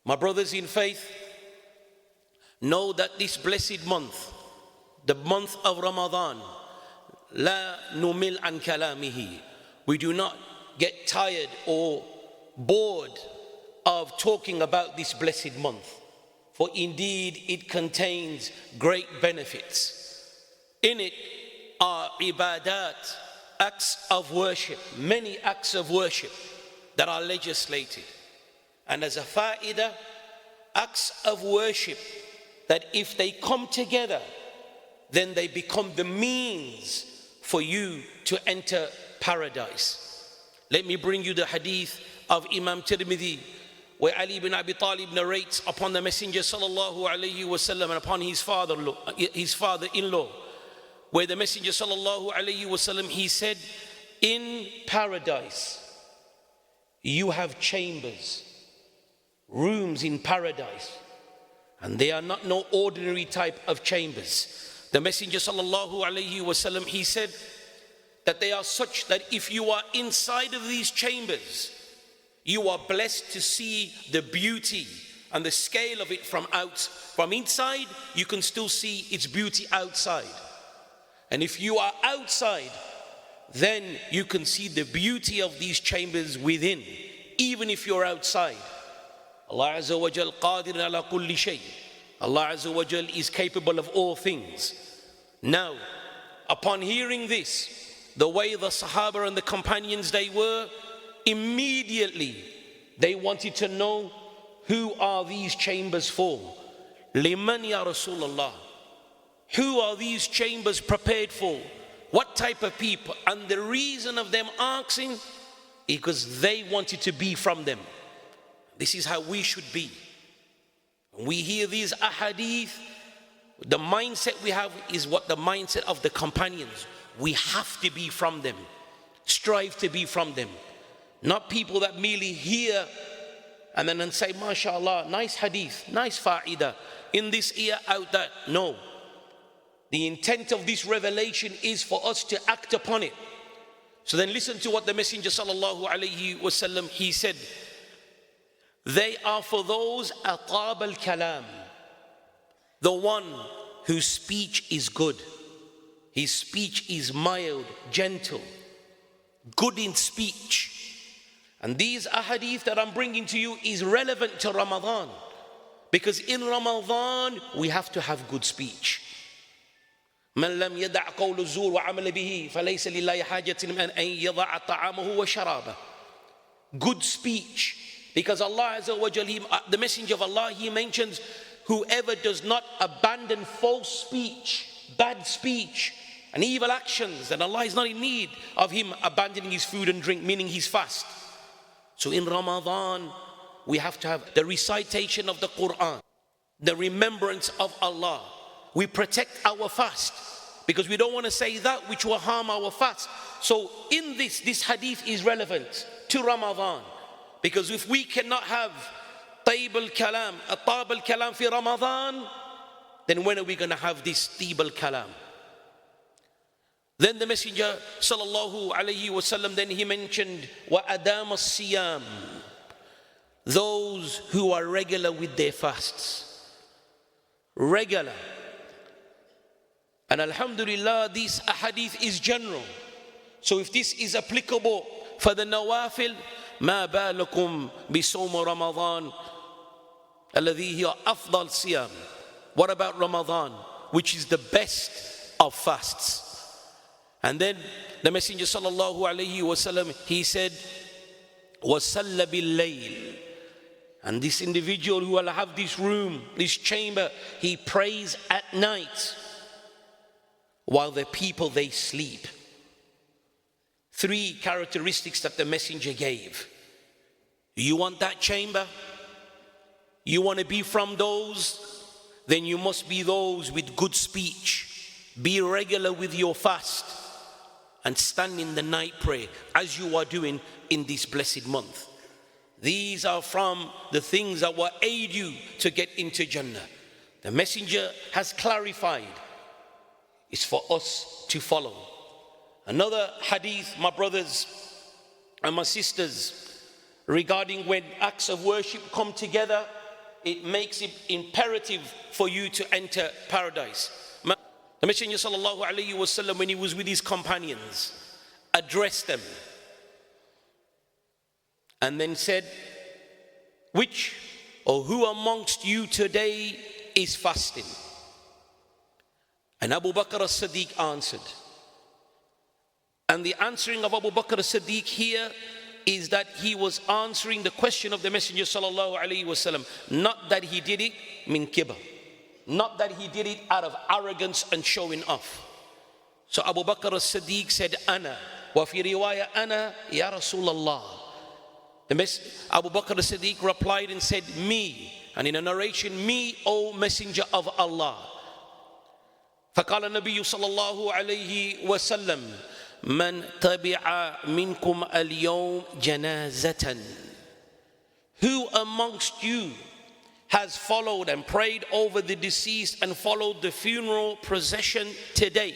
My brothers in faith, know that this blessed month, the month of Ramadan, la numil an kalamihi, we do not get tired or bored of talking about this blessed month, for indeed it contains great benefits. In it are ibadat, acts of worship, many acts of worship that are legislated. And as a fa'idah, acts of worship that if they come together, then they become the means for you to enter paradise. Let me bring you the hadith of Imam Tirmidhi, where Ali ibn Abi Talib narrates upon the Messenger sallallahu alayhi wasallam and upon his father-in-law, where the Messenger sallallahu alayhi wasallam, he said, in paradise you have chambers, rooms in paradise, and they are not no ordinary type of chambers. The Messenger sallallahu alayhi wasallam, he said that they are such that if you are inside of these chambers, you are blessed to see the beauty and the scale of it from inside. You can still see its beauty outside. And if you are outside, then you can see the beauty of these chambers within, even if you're outside. Allah Azza wa Jal qadir ala kulli shay. Allah Azza wa Jal is capable of all things. Now, upon hearing this, the way the Sahaba and the companions they were, immediately they wanted to know, who are these chambers for? Liman ya Rasulullah. Who are these chambers prepared for? What type of people? And the reason of them asking, because they wanted to be from them. This is how we should be. When we hear these ahadith, the mindset we have is what the mindset of the companions. We have to be from them. Strive to be from them. Not people that merely hear and then say, MashaAllah, nice hadith, nice fa'idah, in this ear, out that. No. The intent of this revelation is for us to act upon it. So then listen to what the Messenger sallallahu alayhi wasallam, he said, they are for those atab al-kalam, the one whose speech is good. His speech is mild, gentle, good in speech. And these ahadith that I'm bringing to you is relevant to Ramadan, because in Ramadan we have to have good speech. من لم يدع قول الزور وعمل به فليس لله حاجة من أن يضع طعامه وشرابه. Good speech, because Allah Azza wa Jal, the Messenger of Allah, he mentions whoever does not abandon false speech, bad speech, and evil actions, then Allah is not in need of him abandoning his food and drink, meaning his fast. So in Ramadan, we have to have the recitation of the Quran, the remembrance of Allah. We protect our fast, because we don't want to say that which will harm our fast. So in this hadith is relevant to Ramadan, because if we cannot have طيب الكلام, أطاب الكلام في Ramadan, then when are we going to have this طيب الكلام? Then the Messenger sallallahu alayhi wasallam, then he mentioned وَأَدَامَ الصِّيَامِ, those who are regular with their fasts. Regular. And alhamdulillah, this ahadith is general. So if this is applicable for the nawafil, ما بالكم بصوم رمضان الذي هي أفضل صيام. What about Ramadan, which is the best of fasts? And then the Messenger sallallahu alayhi wasallam, he said, وَصَلَّ بِاللَّيْلِ, and this individual who will have this room, this chamber, he prays at night while the people, they sleep. 3 characteristics that the Messenger gave. You want that chamber? You want to be from those? Then you must be those with good speech. Be regular with your fast and stand in the night prayer as you are doing in this blessed month. These are from the things that will aid you to get into Jannah. The Messenger has clarified. It's for us to follow. Another hadith, my brothers and my sisters, regarding when acts of worship come together, it makes it imperative for you to enter paradise. The Messenger sallallahu alaihi wasallam, when he was with his companions, addressed them and then said, which or who amongst you today is fasting? And Abu Bakr as-Siddiq answered. And the answering of Abu Bakr as-Siddiq here is that he was answering the question of the Messenger sallallahu alaihi wasallam, not that he did it min kibr, not that he did it out of arrogance and showing off. So Abu Bakr as-Siddiq said, Ana, wa fi riwaya Ana ya Rasulallah. Abu Bakr as-Siddiq replied and said, me, and in a narration, me, O Messenger of Allah. فقال النبي صلى الله عليه وسلم من تبع منكم اليوم جنازة. Who amongst you has followed and prayed over the deceased and followed the funeral procession today?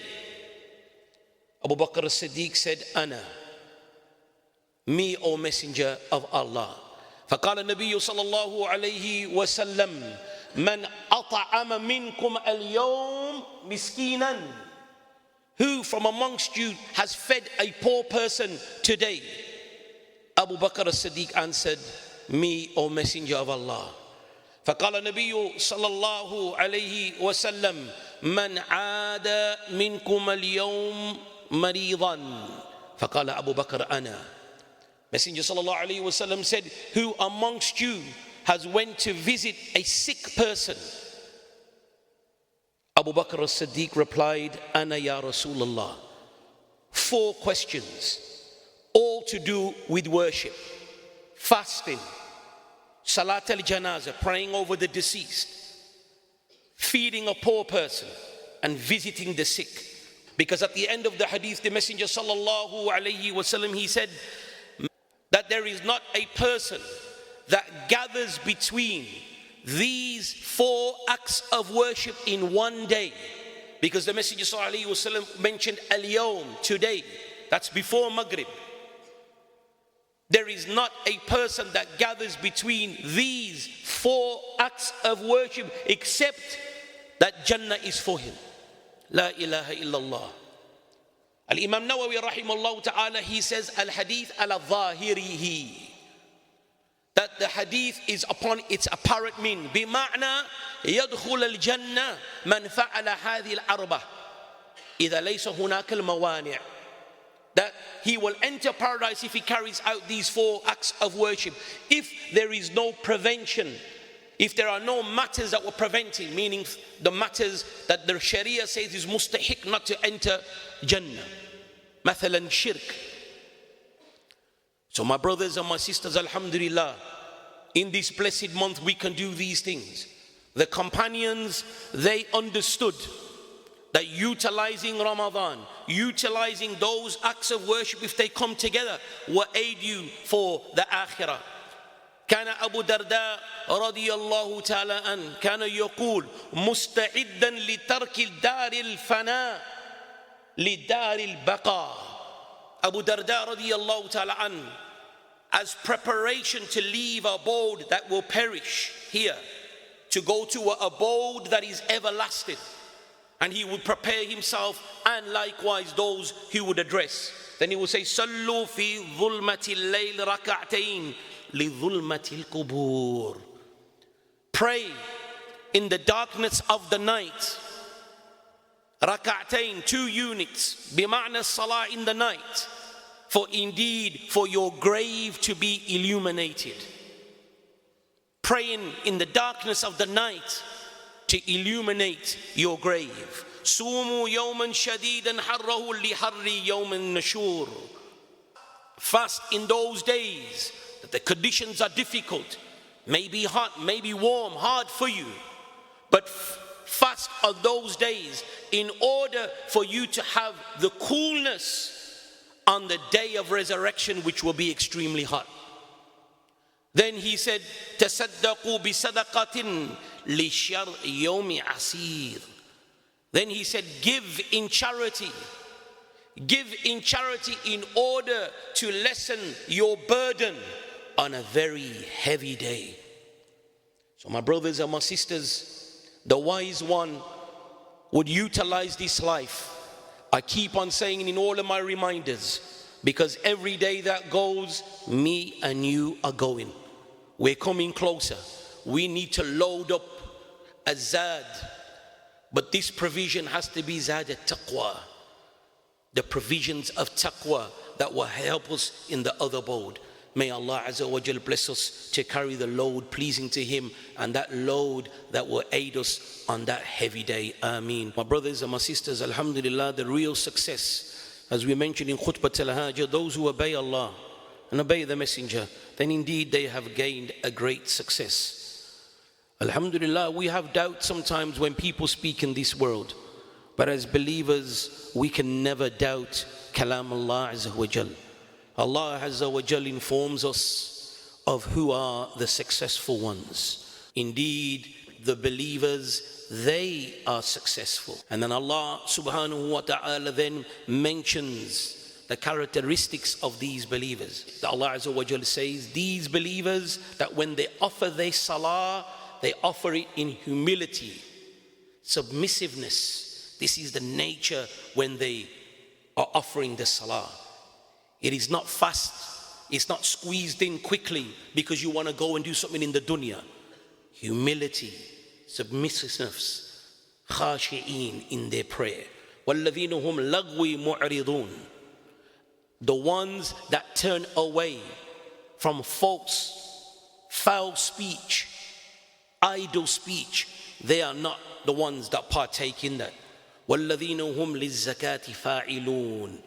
Abu Bakr as-Siddiq said, Ana, me, O Messenger of Allah. فقال النبي صلى الله عليه وسلم من أطعم منكم اليوم مسكينا. Who from amongst you has fed a poor person today? Abu Bakr as-Siddiq answered, me, O Messenger of Allah. فقال النبي صلى الله عليه وسلم من عاد منكم اليوم مريضا. فقال أبو بكر أنا. Messenger sallallahu alaihi wasallam said, who amongst you has went to visit a sick person? Abu Bakr as-Siddiq replied, Ana ya Rasulullah. 4 questions, all to do with worship, fasting, salat al-janazah, praying over the deceased, feeding a poor person, and visiting the sick. Because at the end of the hadith, the Messenger sallallahu alaihi wasallam, he said that there is not a person that gathers between these 4 acts of worship in one day. Because the Messenger sallallahu alaihi wasallam mentioned al-yawm, today, that's before Maghrib. There is not a person that gathers between these 4 acts of worship except that Jannah is for him. La ilaha illallah. Al-Imam Nawawi rahimahullah ta'ala, he says, al-hadith ala dhahirihi, that the hadith is upon its apparent meaning. Bima'na yadkhul al-jannah man fa'ala hadhi al-arba idha laysa hunaka al-mawani'. That he will enter paradise if he carries out these 4 acts of worship, if there is no prevention, if there are no matters that were preventing, meaning the matters that the Sharia says is mustahiq not to enter Jannah, mathalan shirk. So my brothers and my sisters, alhamdulillah, in this blessed month we can do these things. The companions, they understood that utilizing Ramadan, utilizing those acts of worship, if they come together, will aid you for the akhirah. كان أبو درداء رضي الله تعالى عنه كان يقول مستعدا لترك الدار الفناء لدار البقاء. Abu Darda رضي الله تعالى عنه, as preparation to leave a abode that will perish here, to go to an abode that is everlasting. And he would prepare himself and likewise those he would address. Then he would say, صلوا في ظلمة الليل ركعتين لظلمة القبور. Pray in the darkness of the night. Rak'atain, 2 units. Bima'na salah, in the night. For indeed, for your grave to be illuminated. Praying in the darkness of the night to illuminate your grave. Sumu yawman shadidan harrahu li harri yawman nashur. Fast in those days that the conditions are difficult, maybe hot, maybe warm, hard for you, but fast on those days in order for you to have the coolness on the day of resurrection, which will be extremely hot. Then he said, tasaddaqu bi sadaqatin li shar'i yawmi asir. Then he said, give in charity. Give in charity in order to lessen your burden on a very heavy day. So my brothers and my sisters, the wise one would utilize this life. I keep on saying in all of my reminders, because every day that goes, me and you are going. We're coming closer. We need to load up a zad. But this provision has to be zad al-taqwa. The provisions of taqwa that will help us in the other boat. May Allah Azza wa Jal bless us to carry the load pleasing to Him, and that load that will aid us on that heavy day. Ameen. My brothers and my sisters, alhamdulillah, the real success, as we mentioned in Khutbah al-Hajjah, those who obey Allah and obey the Messenger, then indeed they have gained a great success. Alhamdulillah, we have doubt sometimes when people speak in this world, but as believers we can never doubt Kalam Allah Azza wa Jal. Allah Azza wa Jal informs us of who are the successful ones. Indeed, the believers, they are successful. And then Allah subhanahu wa ta'ala then mentions the characteristics of these believers. Allah Azza wa Jal says, these believers, that when they offer their salah, they offer it in humility, submissiveness. This is the nature when they are offering the salah. It is not fast. It's not squeezed in quickly because you want to go and do something in the dunya. Humility, submissiveness, khashi'een in their prayer. وَالَّذِينَ هُمْ لَغْوِ مُعْرِضُونَ. The ones that turn away from false, foul speech, idle speech, they are not the ones that partake in that. وَالَّذِينَ هُمْ لِلزَّكَاةِ فَاعِلُونَ.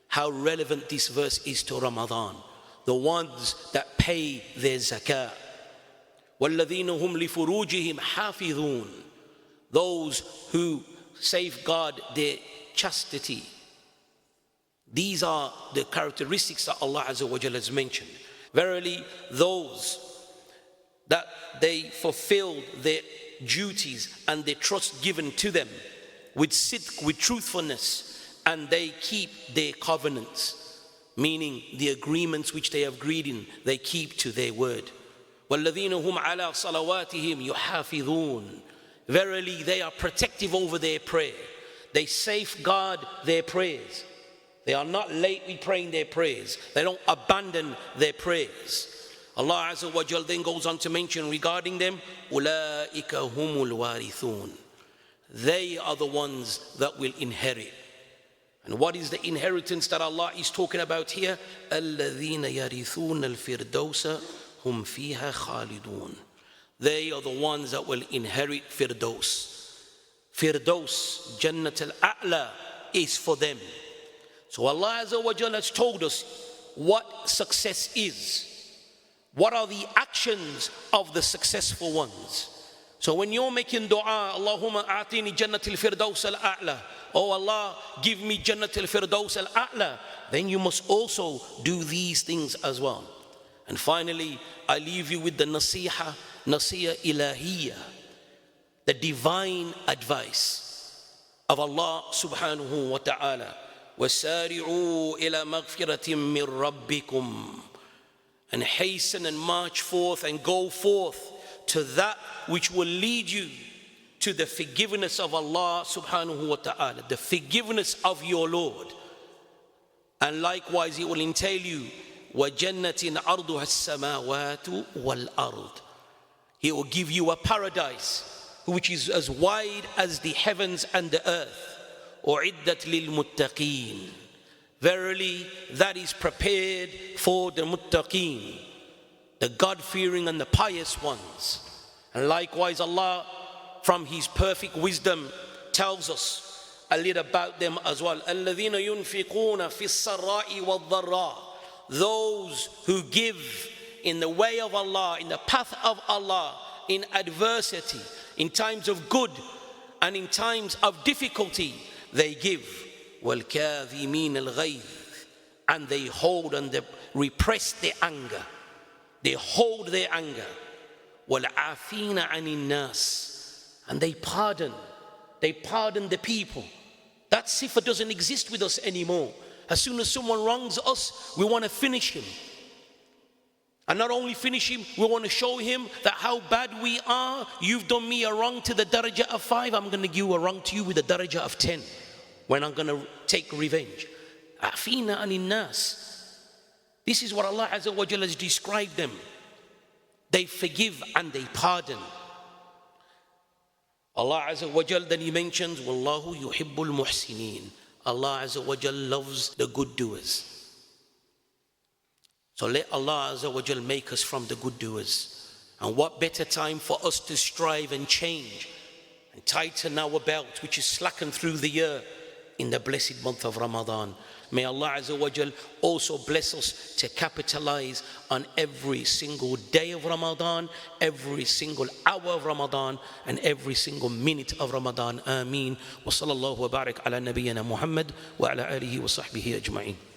How relevant this verse is to Ramadan. The ones that pay their zakah. وَالَّذِينَ هُمْ لِفُرُوجِهِمْ حَافِظُونَ. Those who safeguard their chastity. These are the characteristics that Allah Azza wa Jalla has mentioned. Verily, those that they fulfilled their duties and the trust given to them with sidq, with truthfulness, and they keep their covenants, meaning the agreements which they have agreed in, they keep to their word. وَالَّذِينَ هُمْ عَلَىٰ صَلَوَاتِهِمْ يُحَافِظُونَ. Verily, they are protective over their prayer. They safeguard their prayers. They are not late with praying their prayers. They don't abandon their prayers. Allah Azza wa Jal then goes on to mention regarding them, أُولَٰئِكَ هُمُ الْوَارِثُونَ. They are the ones that will inherit. And what is the inheritance that Allah is talking about here? الَّذِينَ يَرِثُونَ الْفِرْدَوْسَ هُمْ فِيهَا خَالِدُونَ. They are the ones that will inherit Firdaus. Firdaus, Jannat al-A'la, is for them. So Allah Azza wa Jalla has told us what success is. What are the actions of the successful ones? So when you're making dua, Allahumma a'tini Jannat al-Firdaus al-A'la, oh Allah, give me Jannat al-Firdaus al-A'la, then you must also do these things as well. And finally, I leave you with the nasiha ilahiyya, the divine advice of Allah subhanahu wa ta'ala. وَسَارِعُوا إِلَى مَغْفِرَةٍ مِّن رَبِّكُمْ. And hasten and march forth and go forth to that which will lead you to the forgiveness of Allah subhanahu wa ta'ala, the forgiveness of your Lord. And likewise it will entail you وَجَنَّةٍ عَرْضُهَا السَّمَاوَاتُ وَالْأَرْضُ. He will give you a paradise which is as wide as the heavens and the earth. أُعِدَّتْ لِلْمُتَّقِينَ. Verily, that is prepared for the muttaqeen, the God-fearing and the pious ones. And likewise, Allah, from His perfect wisdom, tells us a little about them as well. الَّذِينَ يُنْفِقُونَ فِي السَّرَّاءِ وَالضَّرَّاءِ. Those who give in the way of Allah, in the path of Allah, in adversity, in times of good and in times of difficulty, they give. وَالْكَاظِمِينَ الْغَيْظِ. And they hold and they repress their anger. They hold their anger. وَالْعَافِينَ عَنِ النَّاسِ. And they pardon. They pardon the people. That sifa doesn't exist with us anymore. As soon as someone wrongs us, we want to finish him. And not only finish him, we want to show him that how bad we are. You've done me a wrong to the darajah of 5. I'm going to give you a wrong to you with the darajah of 10. When I'm going to take revenge. Afina anin nas. This is what Allah Azza wa Jalla has described them. They forgive and they pardon. Allah Azza wa Jalla then he mentions, Wallahu yuhibbul muhsineen. Allah Azza wa Jalla loves the good doers. So let Allah Azza wa Jalla make us from the good doers. And what better time for us to strive and change and tighten our belt, which is slackened through the year, in the blessed month of Ramadan. May Allah Azza wa Jal also bless us to capitalize on every single day of Ramadan, every single hour of Ramadan, and every single minute of Ramadan. Ameen. Wa sallallahu wa barik ala nabiyyina Muhammad wa ala alihi wa sahbihi ajma'in.